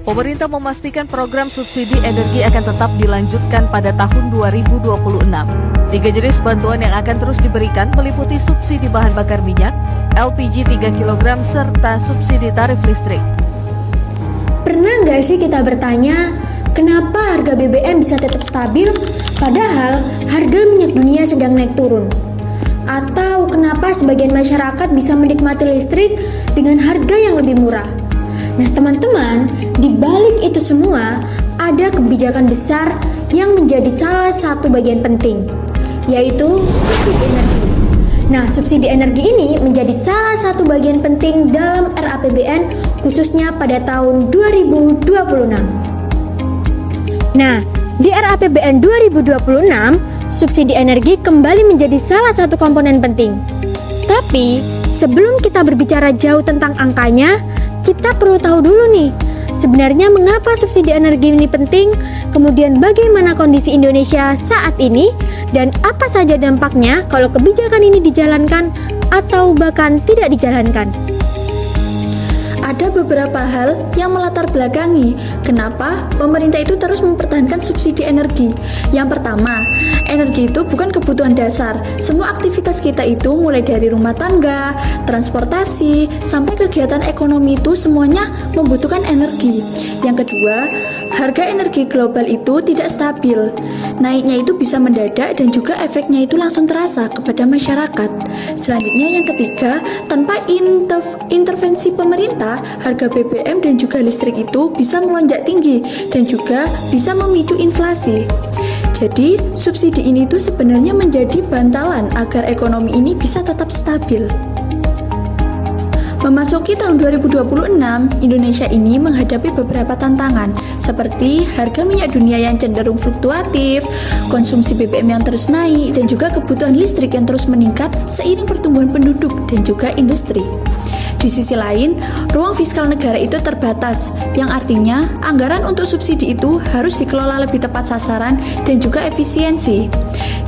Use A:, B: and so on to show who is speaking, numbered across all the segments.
A: Pemerintah memastikan program subsidi energi akan tetap dilanjutkan pada tahun 2026. 3 jenis bantuan yang akan terus diberikan meliputi subsidi bahan bakar minyak, LPG 3 kg, serta subsidi tarif listrik.
B: Pernah nggak sih kita bertanya, kenapa harga BBM bisa tetap stabil, padahal harga minyak dunia sedang naik turun? Atau kenapa sebagian masyarakat bisa menikmati listrik dengan harga yang lebih murah? Nah teman-teman, di balik itu semua ada kebijakan besar yang menjadi salah satu bagian penting, yaitu subsidi energi. Nah, subsidi energi ini menjadi salah satu bagian penting dalam RAPBN khususnya pada tahun 2026. Nah, di RAPBN 2026, subsidi energi kembali menjadi salah satu komponen penting. Tapi, sebelum kita berbicara jauh tentang angkanya, kita perlu tahu dulu nih, sebenarnya mengapa subsidi energi ini penting, kemudian bagaimana kondisi Indonesia saat ini, dan apa saja dampaknya kalau kebijakan ini dijalankan atau bahkan tidak dijalankan.
C: Ada beberapa hal yang melatar belakangi kenapa pemerintah itu terus mempertahankan subsidi energi. Yang pertama, energi itu bukan kebutuhan dasar. Semua aktivitas kita itu mulai dari rumah tangga, transportasi, sampai kegiatan ekonomi itu semuanya membutuhkan energi. Yang kedua, harga energi global itu tidak stabil. Naiknya itu bisa mendadak dan juga efeknya itu langsung terasa kepada masyarakat. Selanjutnya yang ketiga, tanpa intervensi pemerintah, harga BBM dan juga listrik itu bisa melonjak tinggi dan juga bisa memicu inflasi. Jadi, subsidi ini tuh sebenarnya menjadi bantalan agar ekonomi ini bisa tetap stabil. Memasuki tahun 2026, Indonesia ini menghadapi beberapa tantangan seperti harga minyak dunia yang cenderung fluktuatif, konsumsi BBM yang terus naik, dan juga kebutuhan listrik yang terus meningkat seiring pertumbuhan penduduk dan juga industri. Di sisi lain, ruang fiskal negara itu terbatas, yang artinya anggaran untuk subsidi itu harus dikelola lebih tepat sasaran dan juga efisiensi.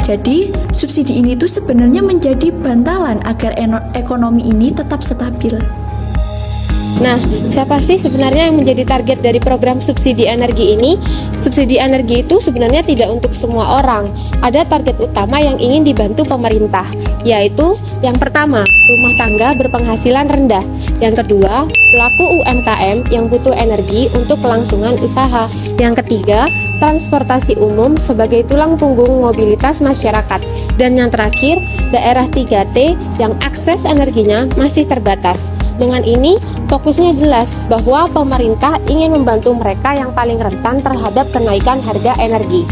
C: Jadi, subsidi ini tuh sebenarnya menjadi bantalan agar ekonomi ini tetap stabil.
D: Nah, siapa sih sebenarnya yang menjadi target dari program subsidi energi ini? Subsidi energi itu sebenarnya tidak untuk semua orang. Ada target utama yang ingin dibantu pemerintah, yaitu yang pertama, rumah tangga berpenghasilan rendah. Yang kedua, pelaku UMKM yang butuh energi untuk kelangsungan usaha. Yang ketiga, transportasi umum sebagai tulang punggung mobilitas masyarakat. Dan yang terakhir, daerah 3T yang akses energinya masih terbatas. Dengan ini, fokusnya jelas bahwa pemerintah ingin membantu mereka yang paling rentan terhadap kenaikan harga energi.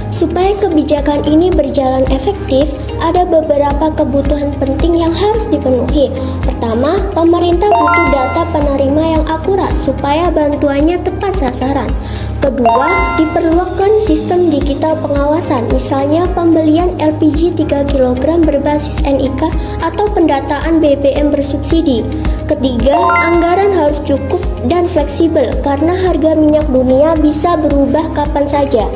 E: Supaya kebijakan ini berjalan efektif, ada beberapa kebutuhan penting yang harus dipenuhi. Pertama, pemerintah butuh data penerima yang akurat supaya bantuannya tepat sasaran. Kedua, diperlukan sistem digital pengawasan, misalnya pembelian LPG 3 kg berbasis NIK atau pendataan BBM bersubsidi. Ketiga, anggaran harus cukup dan fleksibel karena harga minyak dunia bisa berubah kapan saja.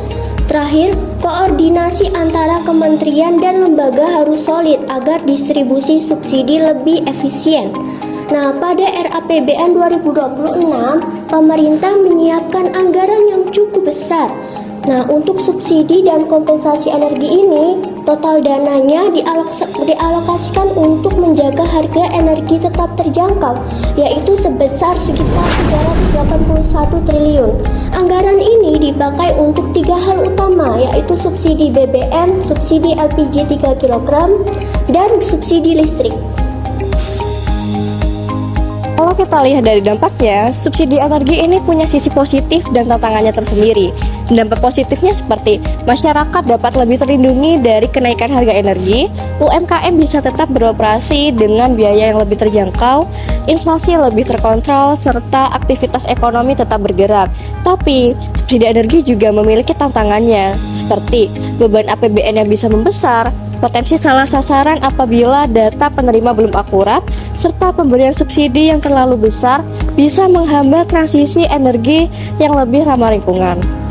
E: Terakhir, koordinasi antara kementerian dan lembaga harus solid agar distribusi subsidi lebih efisien. Nah, pada RAPBN 2026, pemerintah menyiapkan anggaran yang cukup besar. Nah, untuk subsidi dan kompensasi energi ini, total dananya dialokasikan untuk menjaga harga energi tetap terjangkau, yaitu sebesar sekitar 381 triliun. Anggaran ini dipakai untuk 3 hal utama, yaitu subsidi BBM, subsidi LPG 3 kg, dan subsidi listrik.
D: Kalau kita lihat dari dampaknya, subsidi energi ini punya sisi positif dan tantangannya tersendiri. Dampak positifnya seperti masyarakat dapat lebih terlindungi dari kenaikan harga energi, UMKM bisa tetap beroperasi dengan biaya yang lebih terjangkau, inflasi lebih terkontrol, serta aktivitas ekonomi tetap bergerak. Tapi, subsidi energi juga memiliki tantangannya, seperti beban APBN yang bisa membesar, potensi salah sasaran apabila data penerima belum akurat, serta pemberian subsidi yang terlalu besar bisa menghambat transisi energi yang lebih ramah lingkungan.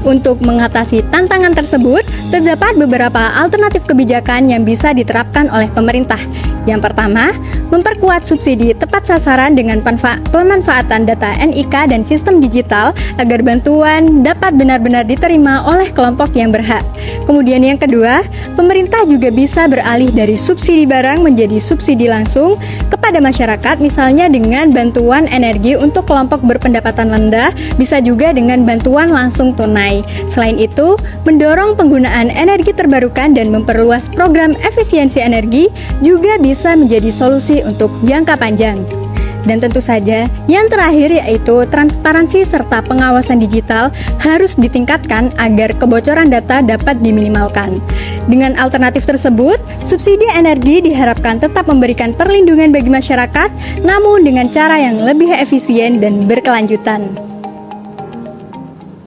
F: Untuk mengatasi tantangan tersebut, terdapat beberapa alternatif kebijakan yang bisa diterapkan oleh pemerintah. Yang pertama, memperkuat subsidi tepat sasaran dengan pemanfaatan data NIK dan sistem digital agar bantuan dapat benar-benar diterima oleh kelompok yang berhak. Kemudian yang kedua, pemerintah juga bisa beralih dari subsidi barang menjadi subsidi langsung kepada masyarakat, misalnya dengan bantuan energi untuk kelompok berpendapatan rendah, bisa juga dengan bantuan langsung tunai. Selain itu, mendorong penggunaan energi terbarukan dan memperluas program efisiensi energi juga bisa menjadi solusi untuk jangka panjang. Dan tentu saja, yang terakhir yaitu transparansi serta pengawasan digital harus ditingkatkan agar kebocoran data dapat diminimalkan. Dengan alternatif tersebut, subsidi energi diharapkan tetap memberikan perlindungan bagi masyarakat, namun dengan cara yang lebih efisien dan berkelanjutan.